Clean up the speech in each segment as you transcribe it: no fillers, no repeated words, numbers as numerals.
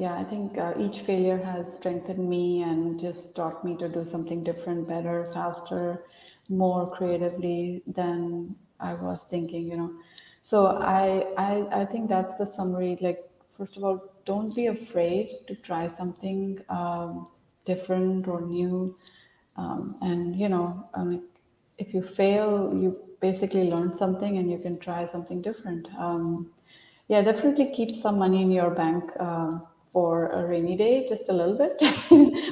yeah, I think each failure has strengthened me and just taught me to do something different, better, faster, more creatively than I was thinking. So I think that's the summary. Like, first of all, don't be afraid to try something different or new. And, if you fail, you basically learn something and you can try something different. Yeah, definitely keep some money in your bank for a rainy day, just a little bit,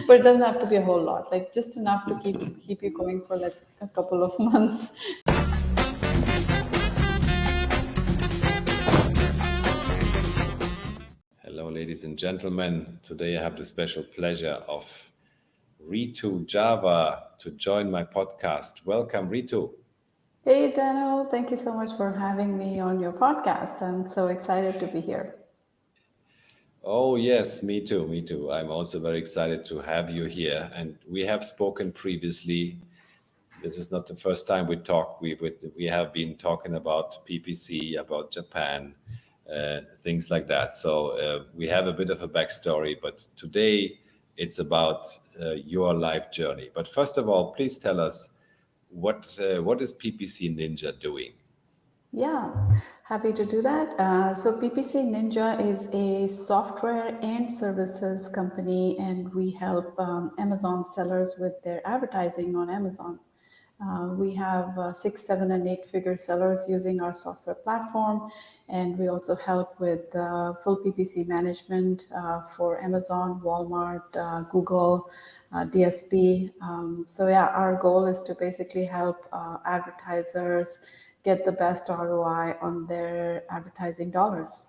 but it doesn't have to be a whole lot. Like just enough to keep you going for like a couple of months. Hello, ladies and gentlemen. Today I have the special pleasure of Ritu Java to join my podcast. Welcome, Ritu. Hey, Daniel, thank you so much for having me on your podcast. I'm so excited to be here. Oh, yes, me too, me too. I'm also very excited to have you here. And we have spoken previously. This is not the first time we talk. We have been talking about PPC, about Japan, things like that. So we have a bit of a backstory, but today it's about your life journey. But first of all, please tell us what is PPC Ninja doing? Yeah, happy to do that. So PPC Ninja is a software and services company, and we help Amazon sellers with their advertising on Amazon. We have 6, 7, and 8-figure sellers using our software platform, and we also help with full PPC management for Amazon, Walmart, Google, DSP. So yeah, our goal is to basically help advertisers get the best ROI on their advertising dollars.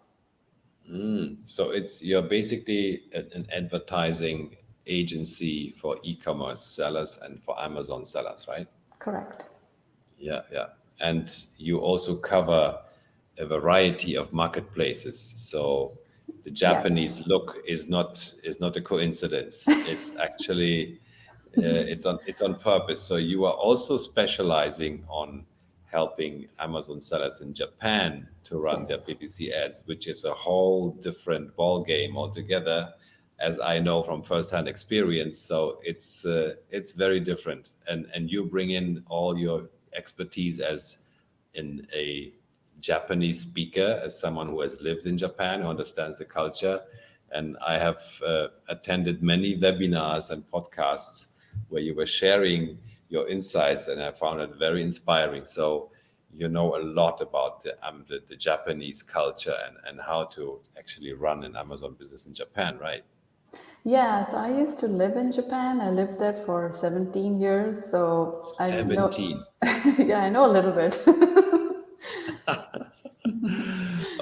So it's you're basically an advertising agency for e-commerce sellers and for Amazon sellers, right? Correct. Yeah, yeah. And you also cover a variety of marketplaces. So the Yes. Japanese look is not a coincidence. It's actually it's on purpose. So you are also specializing on helping Amazon sellers in Japan to run their Yes. PPC ads, which is a whole different ball game altogether, as I know from firsthand experience. So it's very different, and you bring in all your expertise as in a Japanese speaker, as someone who has lived in Japan, who understands the culture. And I have attended many webinars and podcasts where you were sharing your insights, and I found it very inspiring. So you know a lot about the Japanese culture and how to actually run an Amazon business in Japan, right? Yeah, so I used to live in Japan. I lived there for 17 years, so I know, 17. yeah, I know a little bit.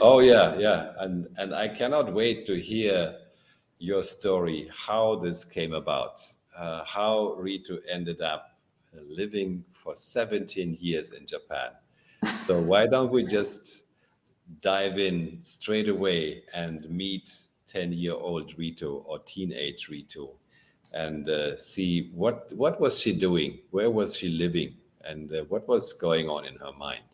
Oh yeah, yeah, and I cannot wait to hear your story, how this came about, how Ritu ended up living for 17 years in Japan. So why don't we just dive in straight away and meet 10-year-old Ritu or teenage Ritu and see what was she doing, where was she living, and what was going on in her mind.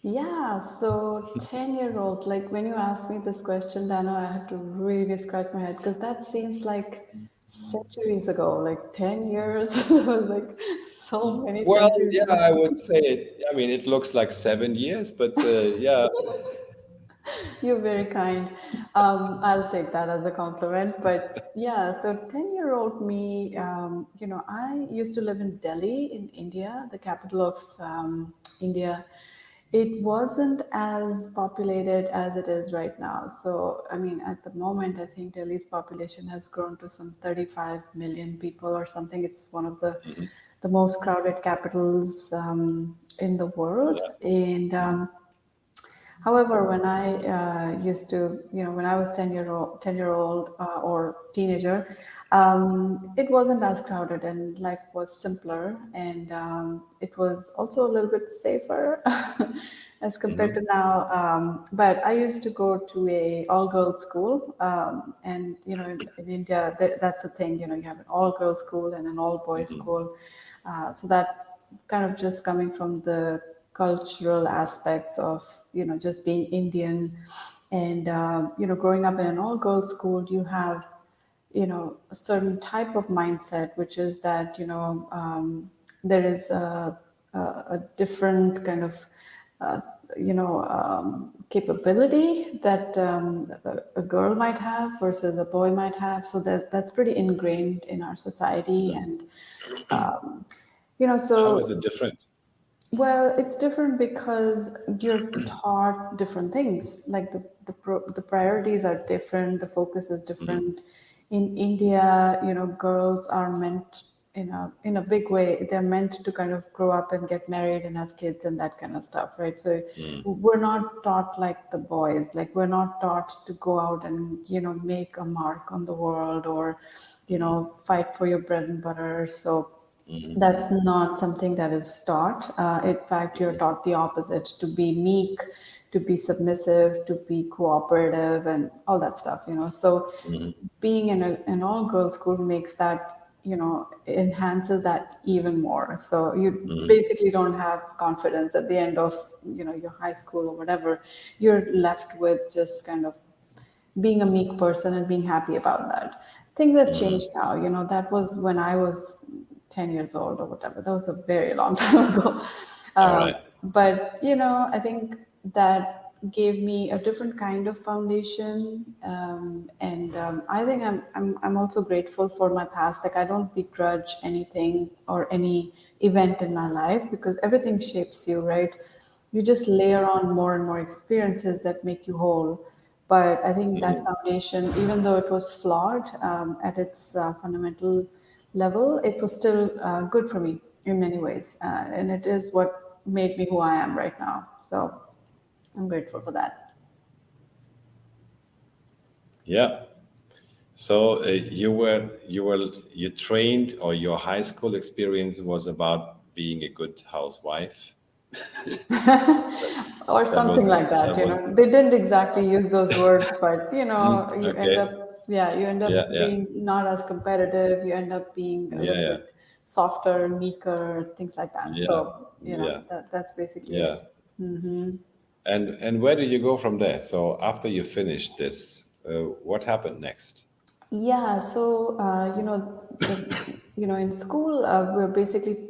Yeah, so 10-year-old, like when you asked me this question, Dano, I had to really scratch my head because that seems like centuries ago, like 10 years, like so many Well, centuries yeah, ago. I would say it. I mean, it looks like 7 years, but yeah. You're very kind. I'll take that as a compliment. But yeah, so 10-year-old me, I used to live in Delhi in India, the capital of India. It wasn't as populated as it is right now. So, I mean, at the moment, I think Delhi's population has grown to some 35 million people or something. It's one of the most crowded capitals in the world. And however, when I used to, when I was 10-year old or teenager, it wasn't as crowded and life was simpler, and it was also a little bit safer as compared to Mhm. now. But I used to go to a all-girls school, and in India, that's a thing. You have an all-girls school and an all-boys school. So that's kind of just coming from the cultural aspects of just being Indian And growing up in an all girls school, you have a certain type of mindset, which is that there is a different kind of capability that a girl might have versus a boy might have. So that's pretty ingrained in our society. And How is so it different? well, it's different because you're taught different things. Like the priorities are different, the focus is Mm-hmm. different. In India, girls are meant in a big way. They're meant to kind of grow up and get married and have kids and that kind of stuff, right? So we're not taught like the boys. Like we're not taught to go out and make a mark on the world, or fight for your bread and butter. So Mm-hmm. that's not something that is taught. In fact, you're taught the opposite, to be meek, to be submissive, to be cooperative, and all that stuff, So Mm-hmm. being in an all girls school makes that, enhances that even more. So you Mm-hmm. basically don't have confidence at the end of, your high school or whatever. You're left with just kind of being a meek person and being happy about that. Things have changed Mm-hmm. now. That was when I was 10 years old or whatever. That was a very long time ago. All right. But, I think that gave me a different kind of foundation. And I think I'm also grateful for my past. Like, I don't begrudge anything or any event in my life, because everything shapes you, right? You just layer on more and more experiences that make you whole. But I think that Mm-hmm. foundation, even though it was flawed at its fundamental level, it was still good for me in many ways. And it is what made me who I am right now. So I'm grateful for that. Yeah. So you trained, or your high school experience was about being a good housewife. Or That something was like that. that was They didn't exactly use those words, but you end okay. up, yeah, you end Yeah, up yeah, being not as competitive. You end up being a yeah, little yeah, bit softer, meeker, things like that. yeah, So yeah, that's basically yeah. it. Hmm. And where did you go from there? So after you finished this, what happened next? Yeah, so in school, we're basically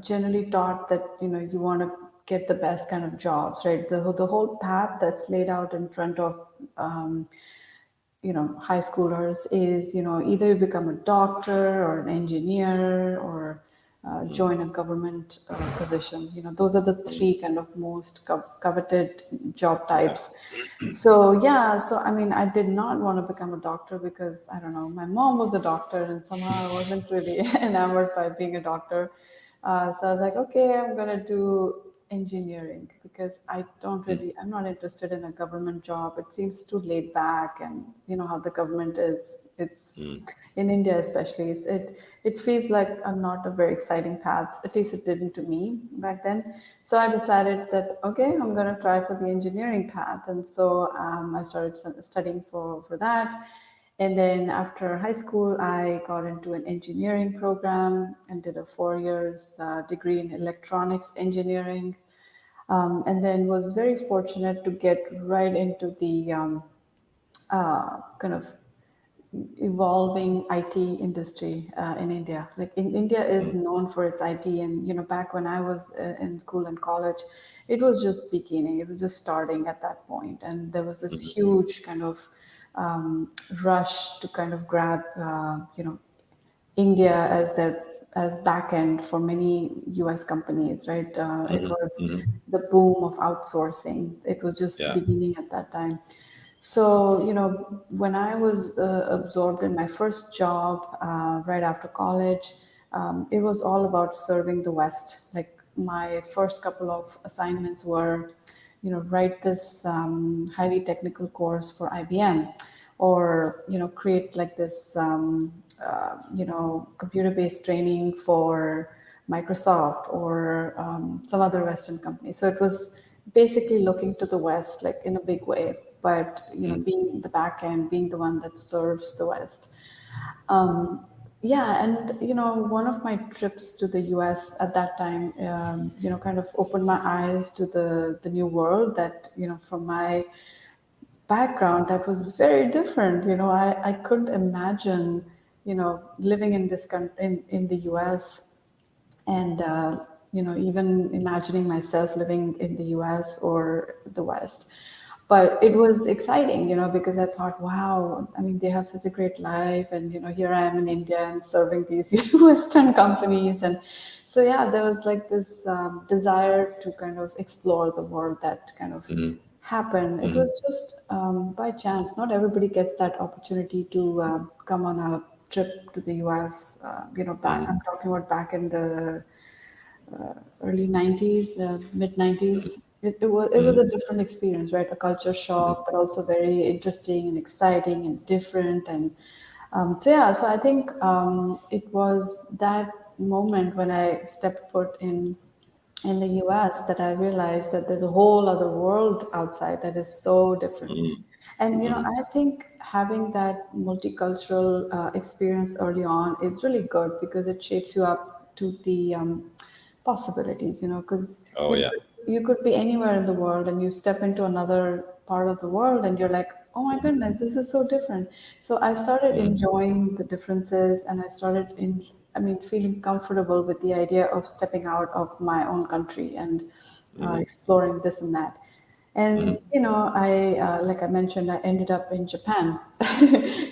generally taught that you want to get the best kind of jobs, right? The whole path that's laid out in front of high schoolers is either you become a doctor or an engineer, or join a government position. Those are the Mm, three kind of most coveted job yeah. types. So yeah, so I mean, I did not want to become a doctor because I don't know, my mom was a doctor and somehow I wasn't really enamored by being a doctor. So I was like, okay, I'm gonna do engineering because I'm not interested in a government job. It seems too laid back, and you know how the government is. It's Mm, in India, especially. It feels like not a very exciting path. At least it didn't to me back then. So I decided that okay, I'm gonna try for the engineering path, and so I started studying for that. And then after high school, I got into an engineering program and did a 4 years degree in electronics engineering. And then was very fortunate to get right into the kind of evolving IT industry in India. Like in India is mm, known for its IT, and back when I was in school and college, it was just beginning. It was just starting at that point, and there was this mhm, huge kind of rush to kind of grab India as their as back end for many US companies, right? It mhm, was mhm. the boom of outsourcing. It was just Yeah. beginning at that time. So, when I was absorbed in my first job right after college, it was all about serving the West. Like my first couple of assignments were, write this highly technical course for IBM, or create like this computer-based training for Microsoft, or some other Western company. So it was basically looking to the West, like in a big way, but Mm, being the back end, being the one that serves the West. Yeah, and one of my trips to the US at that time, kind of opened my eyes to the new world that from my background that was very different. I couldn't imagine, living in in the US, and even imagining myself living in the US or the West. But it was exciting, because I thought, wow, I mean, they have such a great life, and here I am in India and serving these Western companies. And so yeah, there was like this desire to kind of explore the world that kind of happened. It was just by chance. Not everybody gets that opportunity to come on a trip to the US. Back, I'm talking about back in the early 90s, mid 90s. It was a different experience, right? A culture shock, but also very interesting and exciting and different. And so yeah, so I think it was that moment when I stepped foot in the US that I realized that there's a whole other world outside that is so different. And I think having that multicultural experience early on is really good because it shapes you up to the possibilities. Because Oh you yeah. could, you could be anywhere in the world and you step into another part of the world and you're like, oh my goodness, this is so different. So I started enjoying the differences, and I started feeling comfortable with the idea of stepping out of my own country and exploring this and that. And like I mentioned, I ended up in Japan,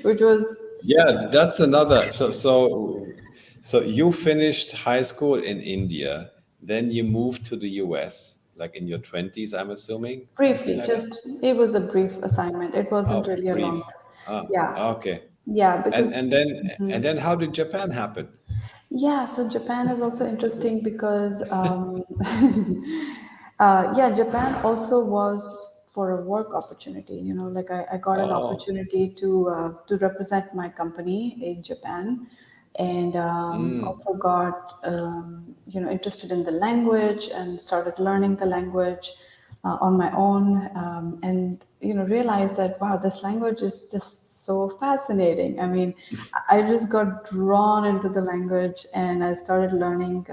which was Yeah, that's another. So you finished high school in India, then you moved to the US, like in your 20s, I'm assuming, something briefly, like that. just it was a brief assignment. It wasn't Oh, really a long. brief. Ah, Yeah, okay. yeah, And because and then and then how did Japan happen? yeah, so Japan is also interesting because, yeah, Japan also was for a work opportunity. Like I got an Oh, opportunity to represent my company in Japan, and also got interested in the language and started learning the language on my own, and realized that wow, this language is just so fascinating. I mean, I just got drawn into the language and I started learning.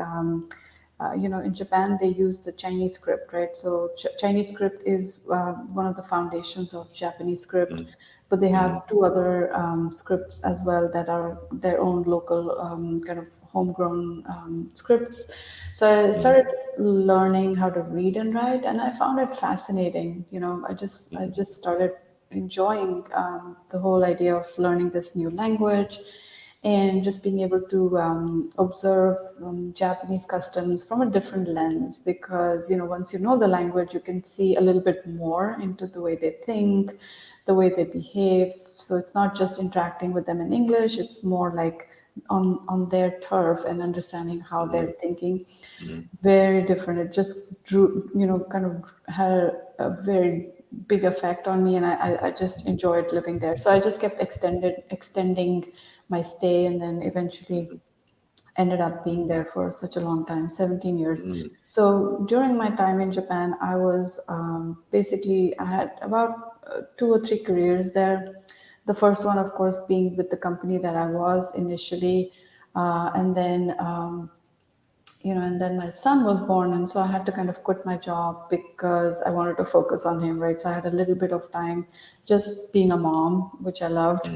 In Japan, they use the Chinese script, right? So Chinese script is one of the foundations of Japanese script, but they have two other scripts as well that are their own local kind of homegrown scripts. So I started learning how to read and write, and I found it fascinating. I just started enjoying the whole idea of learning this new language and just being able to observe Japanese customs from a different lens, because once you know the language, you can see a little bit more into the way they think, the way they behave. So it's not just interacting with them in English; it's more like on their turf and understanding how they're thinking. Very different. It just drew, kind of had a very big effect on me, and I just enjoyed living there. So I just kept extending my stay, and then eventually ended up being there for such a long time, 17 years. So during my time in Japan, I was basically, I had about two or three careers there. The first one, of course, being with the company that I was initially. And then my son was born, and so I had to kind of quit my job because I wanted to focus on him, right? So I had a little bit of time just being a mom, which I loved.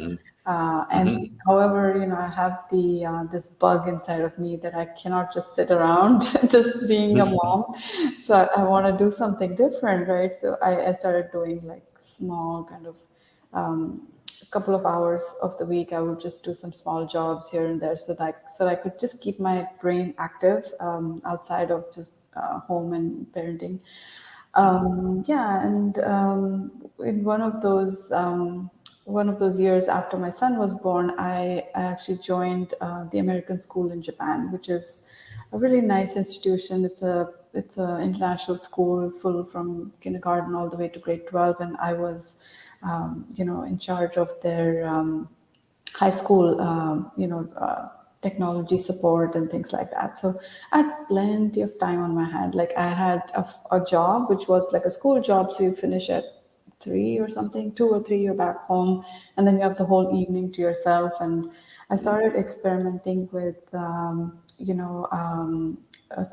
And however, I have the this bug inside of me that I cannot just sit around just being a mom. So I want to do something different, right? So I started doing like small kind of a couple of hours of the week. I would just do some small jobs here and there, so that I could just keep my brain active outside of just home and parenting. Yeah, and in one of those years after my son was born, I actually joined the American school in Japan, which is a really nice institution. It's a international school, full from kindergarten all the way to grade 12, and I was in charge of their high school, technology support and things like that. So I had plenty of time on my hand. Like I had a job which was like a school job, so you finish at 3 or something, 2 or 3, you're back home, and then you have the whole evening to yourself. And I started experimenting with,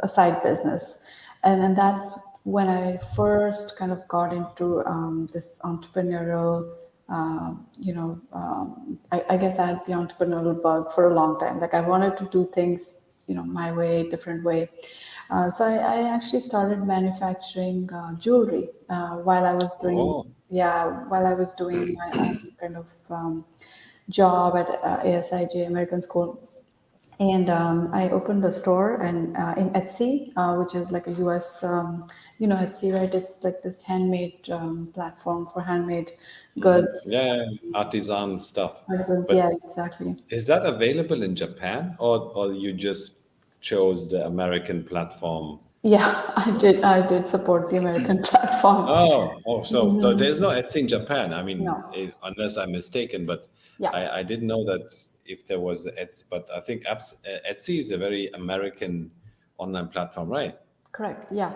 a side business, and then that's when I first kind of got into this entrepreneurial, I guess I had the entrepreneurial bug for a long time. Like I wanted to do things, my way, different way. So I actually started manufacturing jewelry while I was doing, Oh, yeah, while I was doing my own kind of job at ASIJ American School, and I opened a store and in Etsy, which is like a US, Etsy, right? It's like this handmade platform for handmade goods, yeah, artisan stuff. artisans. But Yeah, exactly. is that available in Japan, or you just chose the American platform? Yeah, I did support the American platform. So there's no Etsy in Japan. I mean, No, unless I'm mistaken, but yeah. I didn't know that if there was a Etsy. But I think Etsy is a very American online platform, right? Correct. Yeah.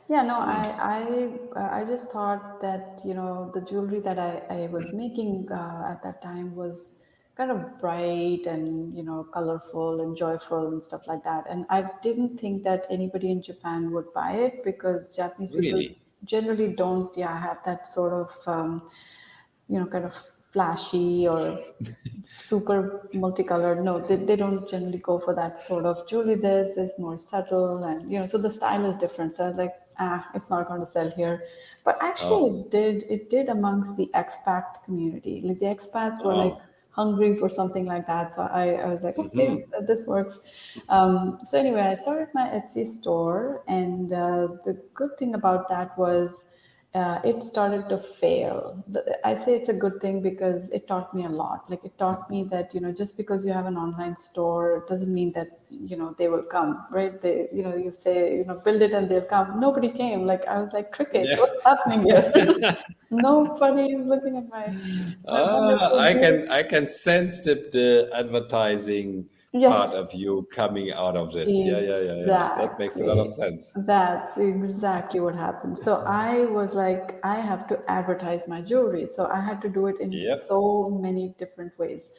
Yeah. No, I just thought that the jewelry that I was making at that time was kind of bright and colorful and joyful and stuff like that. And I didn't think that anybody in Japan would buy it because Japanese people Really? generally don't, yeah, have that sort of kind of flashy or super multicolored. No, they don't generally go for that sort of jewelry. This is more subtle, and so the style is different. So I was like, it's not going to sell here. But actually, Oh, it did amongst the expat community. Like the expats were like oh, hungry for something like that. So I was like, okay, this works. So anyway, I started my Etsy store, and the good thing about that was it started to fail. I say it's a good thing because it taught me a lot. Like it taught me that just because you have an online store doesn't mean that they will come, right? You say build it and they'll come. Nobody came. Like I was like crickets. yeah. What's happening here? Nobody is looking at my wonderful jewelry. I can sense the advertising part of Yes. you coming out of this. Yeah. That makes a lot of Exactly. sense. That's exactly what happened. So I was like, I have to advertise my jewelry. So I had to do it in Yep. so many different ways.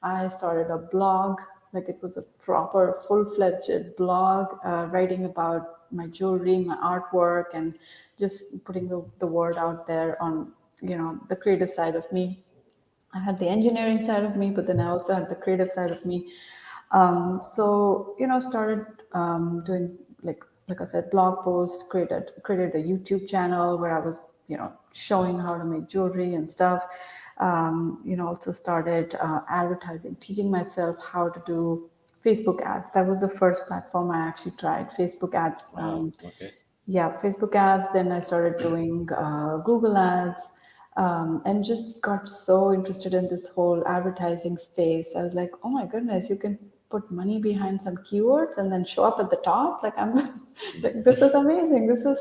I started a blog, like it was a proper full-fledged blog, writing about my jewelry, my artwork, and just putting the word out there on, the creative side of me. I had the engineering side of me, but then I also had the creative side of me. So started doing like I said, blog posts, created a YouTube channel where I was showing how to make jewelry and stuff. Also started advertising, teaching myself how to do Facebook ads. That was the first platform I actually tried. Facebook ads. Wow. Okay. Yeah, Facebook ads. Then I started doing Google ads, and just got so interested in this whole advertising space. I was like, oh my goodness, you can put money behind some keywords and then show up at the top. Like I'm like, this is amazing. This is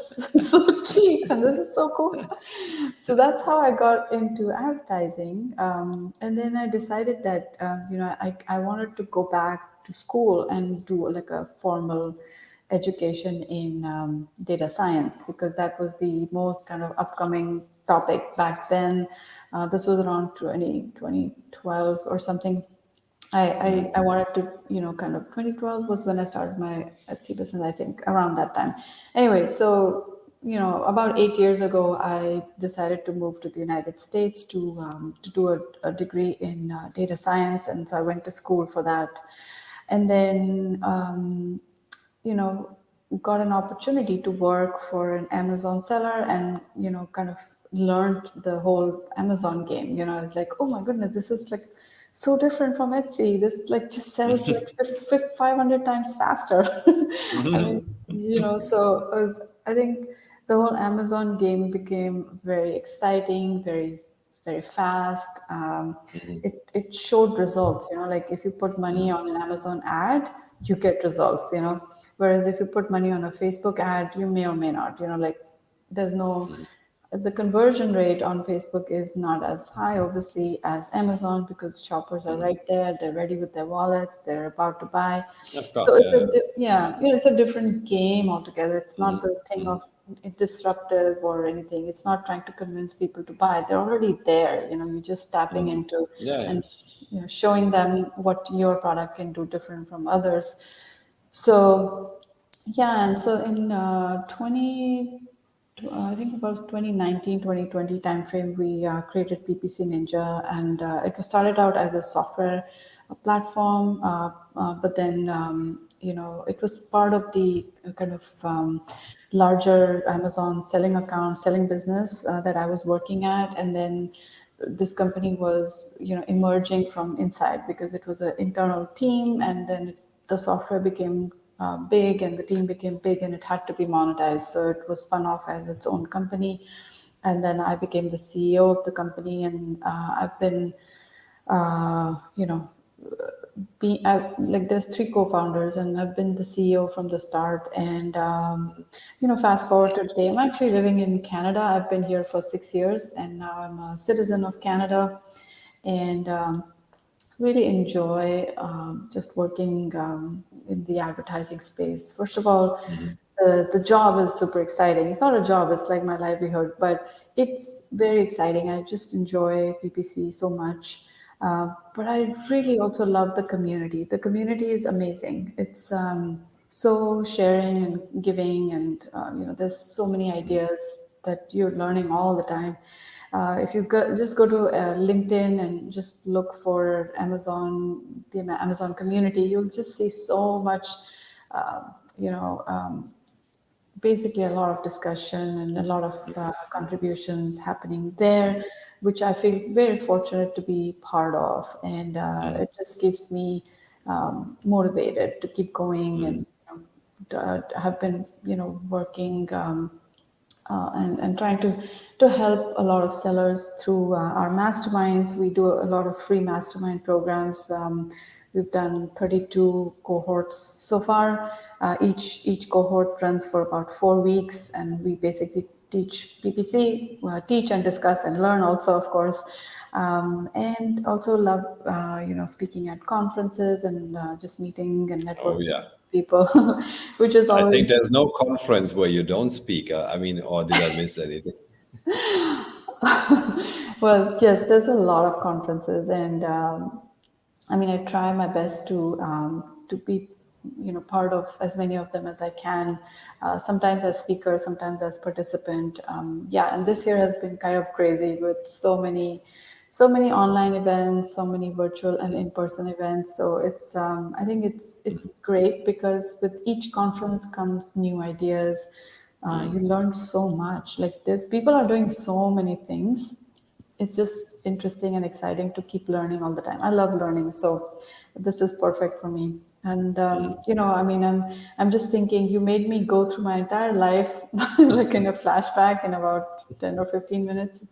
so cheap and this is so cool. So that's how I got into advertising. And then I decided that I wanted to go back to school and do like a formal education in data science because that was the most kind of upcoming topic back then. This was around 2012 or something. I wanted to, kind of 2012 was when I started my Etsy business, I think, around that time. Anyway, so, about 8 years ago, I decided to move to the United States to do a degree in data science. And so I went to school for that. And then, you know, got an opportunity to work for an Amazon seller and, kind of learned the whole Amazon game. I was like, oh my goodness, this is like so different from Etsy. This like just sells like 500 times faster. I mean, I think the whole Amazon game became very exciting, very fast. It showed results, like if you put money on an Amazon ad, you get results, Whereas if you put money on a Facebook ad, you may or may not, like there's no, the conversion rate on Facebook is not as high, obviously, as Amazon because shoppers are right there. They're ready with their wallets. They're about to buy. Of So course. Yeah. yeah, it's a different game altogether. It's not the thing of disruptive or anything. It's not trying to convince people to buy. They're already there. You're just tapping into Yeah. and showing them what your product can do different from others. So yeah, and so in 2012 I think about 2019, 2020 timeframe, we created PPC Ninja, and it was started out as a software platform, but then it was part of the kind of larger Amazon selling account, selling business that I was working at, and then this company was emerging from inside because it was an internal team, and then the software became big and the team became big and it had to be monetized, so it was spun off as its own company, and then I became the CEO of the company, and I've been you know like there's three co-founders and I've been the CEO from the start. And fast forward to today, I'm actually living in Canada. I've been here for 6 years and now I'm a citizen of Canada, and really enjoy just working in the advertising space. First of all, Mhm. the job is super exciting. It's not a job, it's like my livelihood, but it's very exciting. I just enjoy PPC so much. But I really also love the community. The community is amazing. It's so sharing and giving, and there's so many ideas that you're learning all the time. If you just go to LinkedIn and just look for Amazon, the Amazon community, you'll just see so much, uh, you know, um, basically a lot of discussion and a lot of contributions happening there, which I feel very fortunate to be part of. And Mhm. it just keeps me motivated to keep going, and Mhm. have been, working. And trying to help a lot of sellers through our masterminds. We do a lot of free mastermind programs. We've done 32 cohorts so far. Each cohort runs for about 4 weeks, and we basically teach PPC, teach and discuss and learn also, of course. And also love, speaking at conferences and just meeting and Oh networking yeah. with people, which is I always. think there's no conference where you don't speak. I mean, or did I miss anything? Well, yes, there's a lot of conferences, and I mean, I try my best to be, part of as many of them as I can. Sometimes as speaker, sometimes as participant. Yeah, and this year has been kind of crazy with so many online events, so many virtual and in-person events. So it's, I think it's great because with each conference comes new ideas. You Mm. learn so much. Like there's people are doing so many things. It's just interesting and exciting to keep learning all the time. I love learning, so this is perfect for me. And Mm. I mean, I'm just thinking. You made me go through my entire life, like in a flashback, in about 10 or 15 minutes.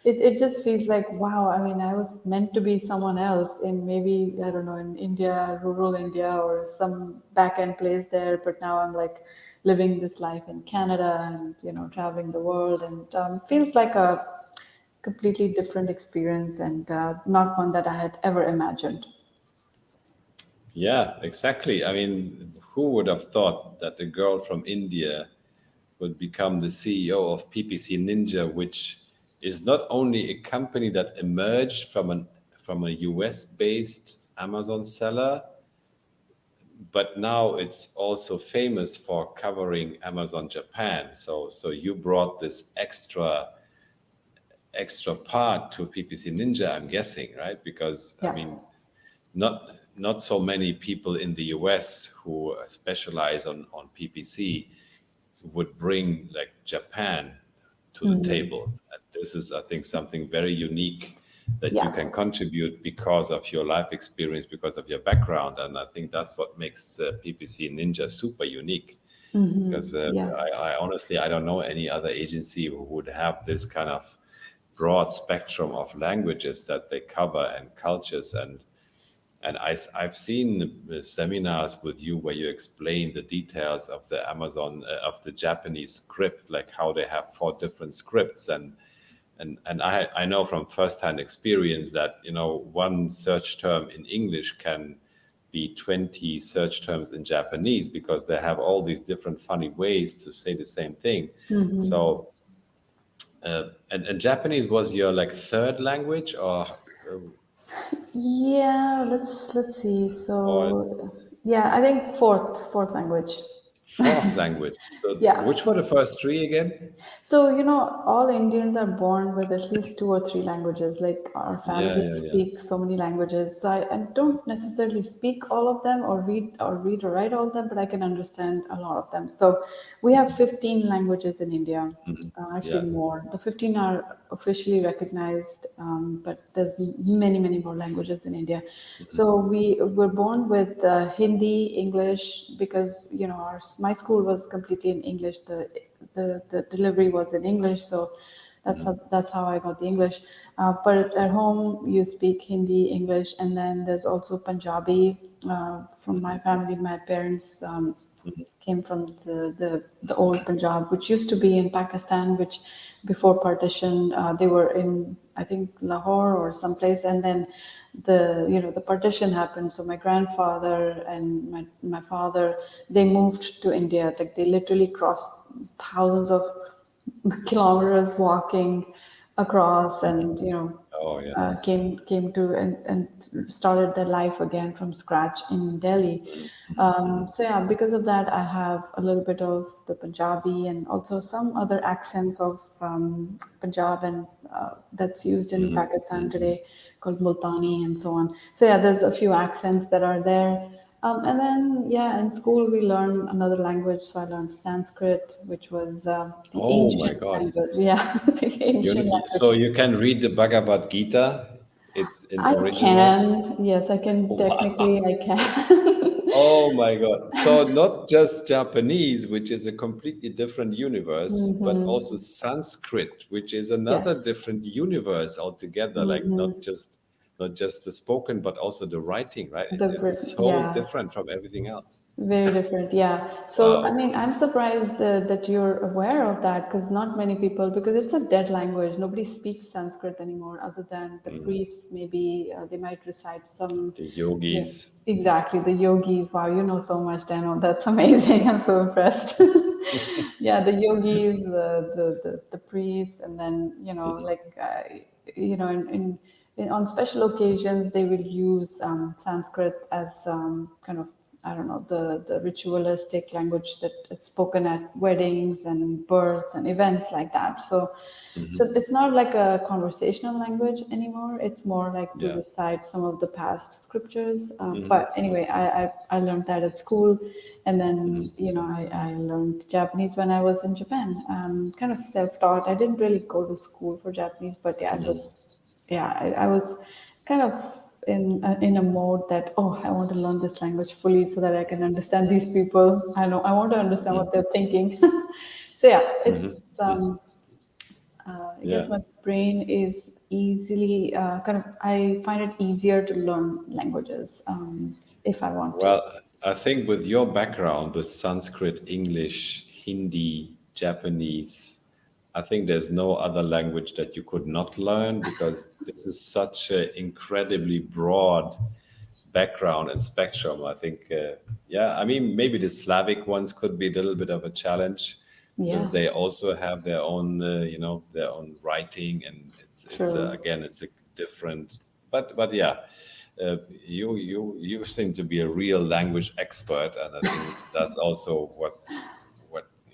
It just feels like wow. I mean, I was meant to be someone else in maybe I don't know in India, rural India, or some back end place there. But now I'm like living this life in Canada and traveling the world, and feels like a completely different experience, and not one that I had ever imagined. Yeah, exactly. I mean, who would have thought that a girl from India would become the CEO of PPC Ninja, which is not only a company that emerged from a US based Amazon seller, but now it's also famous for covering Amazon Japan. So you brought this extra part to PPC Ninja, I'm guessing, right? Because I Yeah. mean, not so many people in the US who specialize on PPC would bring like Japan to the table. And this is, I think, something very unique that you Yeah. can contribute because of your life experience, because of your background, and I think that's what makes PPC Ninja super unique. Because Yeah. I honestly I don't know any other agency who would have this kind of broad spectrum of languages that they cover and cultures, and I've seen seminars with you where you explain the details of the Amazon of the Japanese script, like how they have four different scripts, and I know from firsthand experience that one search term in English can be 20 search terms in Japanese because they have all these different funny ways to say the same thing. So and Japanese was your like third language Yeah. Let's see. or So yeah, I think fourth language. Fourth language. So Yeah. which were the first three again? So, all Indians are born with at least two or three languages. Like our Yeah, families yeah, yeah. speak so many languages. So I don't necessarily speak all of them or write all of them, but I can understand a lot of them. So we have 15 languages in India. Actually, Yeah. more. The 15 are officially recognized, but there's many, many more languages in India. So we were born with Hindi, English, because my school was completely in English. The delivery was in English, so that's how I got the English. But at home, you speak Hindi, English, and then there's also Punjabi. From my family, my parents came from the old Punjab, which used to be in Pakistan, which before partition they were in, I think, Lahore or someplace, and then the partition happened. So my grandfather and my father, they moved to India. Like they literally crossed thousands of kilometers walking across, and Oh, yeah. came to and started their life again from scratch in Delhi. So yeah, because of that, I have a little bit of the Punjabi and also some other accents of Punjab, and that's used in Pakistan today, called Multani and so on. So yeah, there's a few accents that are there. And then, yeah, in school we learned another language. So I learned Sanskrit, which was the Oh my ancient God. language. Yeah, the ancient So language. you can read the Bhagavad Gita. It's in I original. can, yes, I can technically, Wow. I can. Oh my God. So not just Japanese, which is a completely different universe, but also Sanskrit, which is another Yes, different universe altogether. Like not just the spoken, but also the writing, right? It's so yeah. different from everything else. Very different, yeah. So, I Wow. mean, I'm surprised that you're aware of that, because not many people, because it's a dead language. Nobody speaks Sanskrit anymore, other than the priests. Maybe they might recite some. The Yeah, yogis. exactly. The yogis. Wow, you know so much, Dano. That's amazing. I'm so impressed. Yeah, the yogis, the priests, and then like on special occasions they will use Sanskrit as kind of, I don't know, the ritualistic language that it's spoken at weddings and births and events like that. So it's not like a conversational language anymore. It's more like to Yeah. recite some of the past scriptures. But anyway, I learned that at school, and then I learned Japanese when I was in Japan. Kind of self-taught. I didn't really go to school for Japanese, but yeah, it was, yeah, I was kind of in a mode that, oh, I want to learn this language fully so that I can understand these people. I want to understand what they're thinking. So yeah, it's I guess Yeah. my brain is easily kind of, I find it easier to learn languages if I want to. Well, I think with your background with Sanskrit, English, Hindi, Japanese, I think there's no other language that you could not learn, because this is such an incredibly broad background and spectrum. I think, yeah, I mean, maybe the Slavic ones could be a little bit of a challenge, because Yeah, they also have their own, their own writing, and it's true. again, it's a different, but yeah, you seem to be a real language expert, and I think that's also what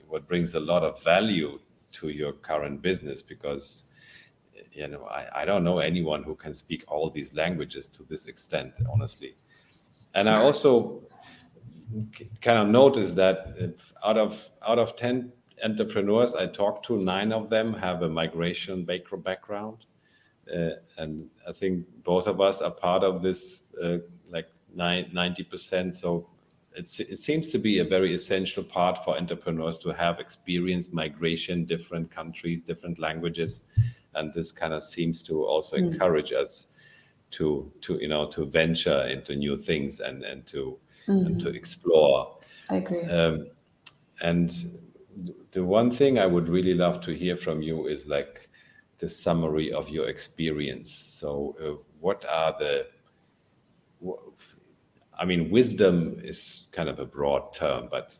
what brings a lot of value to your current business, because I don't know anyone who can speak all these languages to this extent, honestly. And I also kind of noticed that if out of 10 entrepreneurs I talked to, 9 of them have a migration background, and I think both of us are part of this, like 90%. So it seems to be a very essential part for entrepreneurs to have experience migration, different countries, different languages, and this kind of seems to also encourage us to venture into new things, and to explore. I agree. And the one thing I would really love to hear from you is like the summary of your experience. So, what are the, I mean, wisdom is kind of a broad term, but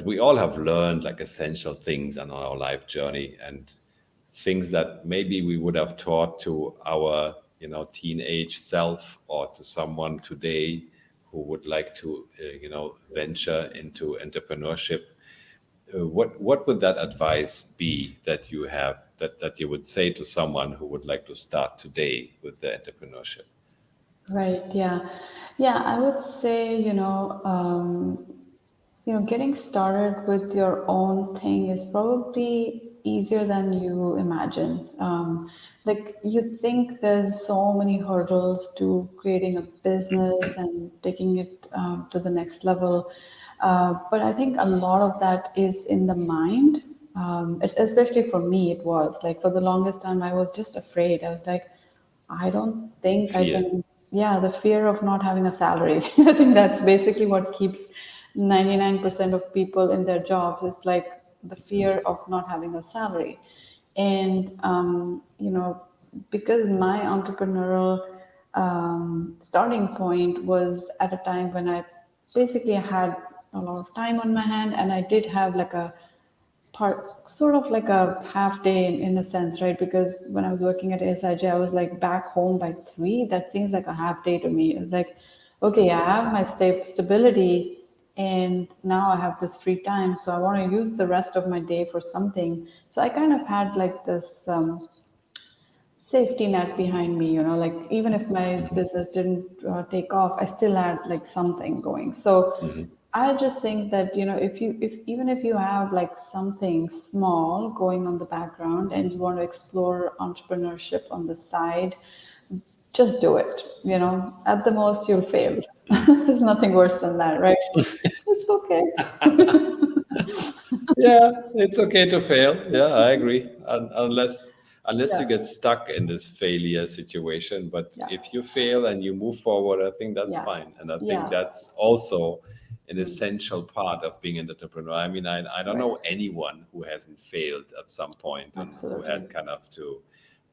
we all have learned like essential things on our life journey, and things that maybe we would have taught to our teenage self, or to someone today who would like to, venture into entrepreneurship, what would that advice be that you have that you would say to someone who would like to start today with the entrepreneurship? Right. Yeah. Yeah. I would say, getting started with your own thing is probably easier than you imagine. Like you think there's so many hurdles to creating a business and taking it to the next level. But I think a lot of that is in the mind. Especially for me, it was like for the longest time, I was just afraid. I was like, I don't think I Fear. can. Yeah, the fear of not having a salary. I think that's basically what keeps 99% of people in their jobs. It's like the fear of not having a salary. And, because my entrepreneurial starting point was at a time when I basically had a lot of time on my hand and I did have like a part sort of like a half day in a sense, right? Because when I was working at SIJ, I was like back home by 3. That seems like a half day to me. It's like, okay, I have my stability and now I have this free time. So I want to use the rest of my day for something. So I kind of had like this safety net behind me, like even if my business didn't take off, I still had like something going. So I just think that, if even if you have like something small going on the background and you want to explore entrepreneurship on the side, just do it. At the most you'll fail. There's nothing worse than that, right? It's okay. Yeah, it's okay to fail. Yeah, I agree. Unless you Yeah, get stuck in this failure situation, but yeah, if you fail and you move forward, I think that's yeah, fine. And I think yeah. that's also an essential part of being an entrepreneur. I mean, I don't Right. know anyone who hasn't failed at some point and who Absolutely. had kind of to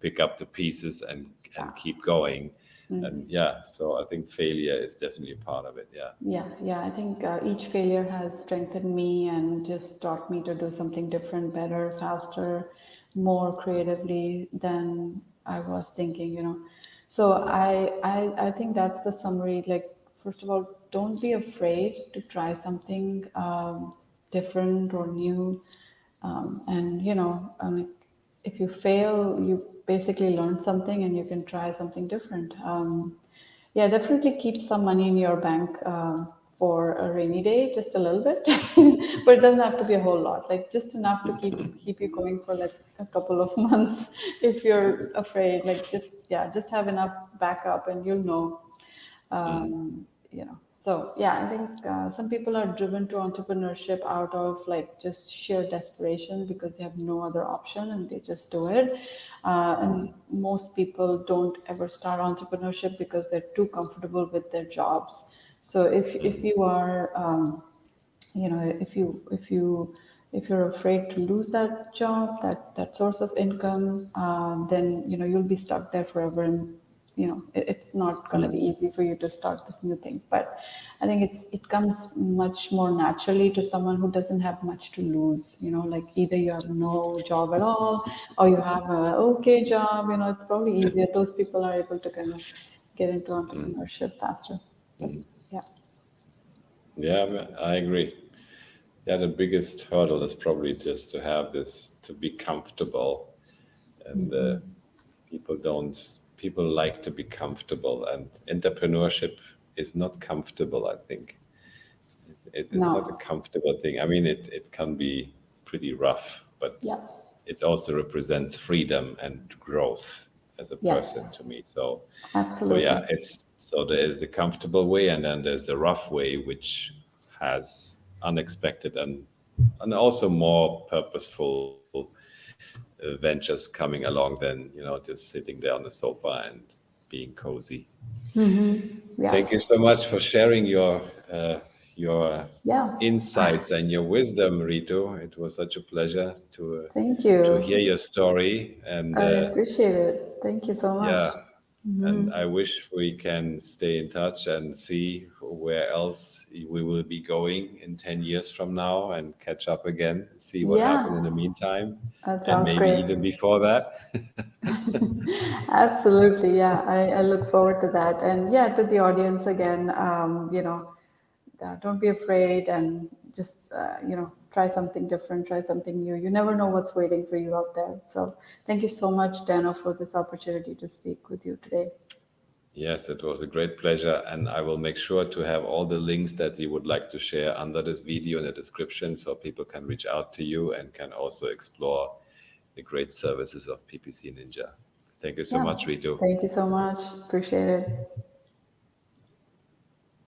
pick up the pieces Yeah. and keep going. And yeah, so I think failure is definitely a part of it. Yeah. Yeah, yeah. I think each failure has strengthened me and just taught me to do something different, better, faster, more creatively than I was thinking. So I think that's the summary. Like, first of all, don't be afraid to try something different or new. And, if you fail, you basically learn something and you can try something different. Yeah, definitely keep some money in your bank for a rainy day, just a little bit, but it doesn't have to be a whole lot. Like just enough to keep you going for like a couple of months. If you're afraid, like just have enough backup, and you'll know. So yeah, I think some people are driven to entrepreneurship out of like just sheer desperation because they have no other option and they just do it. And most people don't ever start entrepreneurship because they're too comfortable with their jobs. So if you are if you're afraid to lose that job, that source of income, then you'll be stuck there forever, and it's not going to be easy for you to start this new thing. But I think it comes much more naturally to someone who doesn't have much to lose. Like either you have no job at all or you have a okay job. It's probably easier. Those people are able to kind of get into entrepreneurship faster. But yeah. Yeah, I agree. Yeah, the biggest hurdle is probably just to have this to be comfortable, and people like to be comfortable, and entrepreneurship is not comfortable. I think it's not a No. comfortable thing. I mean, it can be pretty rough, but Yeah. it also represents freedom and growth as a person Yes. to me. So yeah, Absolutely. it's so there is the comfortable way, and then there's the rough way, which has unexpected and also more purposeful ventures coming along than just sitting there on the sofa and being cozy. Yeah. Thank you so much for sharing your Yeah. insights and your wisdom, Ritu. It was such a pleasure Thank to hear you. your story, and I appreciate it. Thank you so much. yeah, and I wish we can stay in touch and see where else we will be going in 10 years from now and catch up again, see what happened in Yeah, the meantime, that and sounds maybe great. even before that. Absolutely. Yeah. I look forward to that. And yeah, to the audience again, don't be afraid and just, try something different, try something new. You never know what's waiting for you out there. So thank you so much, Dano, for this opportunity to speak with you today. Yes, it was a great pleasure, and I will make sure to have all the links that you would like to share under this video in the description so people can reach out to you and can also explore the great services of PPC Ninja. Thank you so Yeah. much, Ritu. Thank you so much. Appreciate it.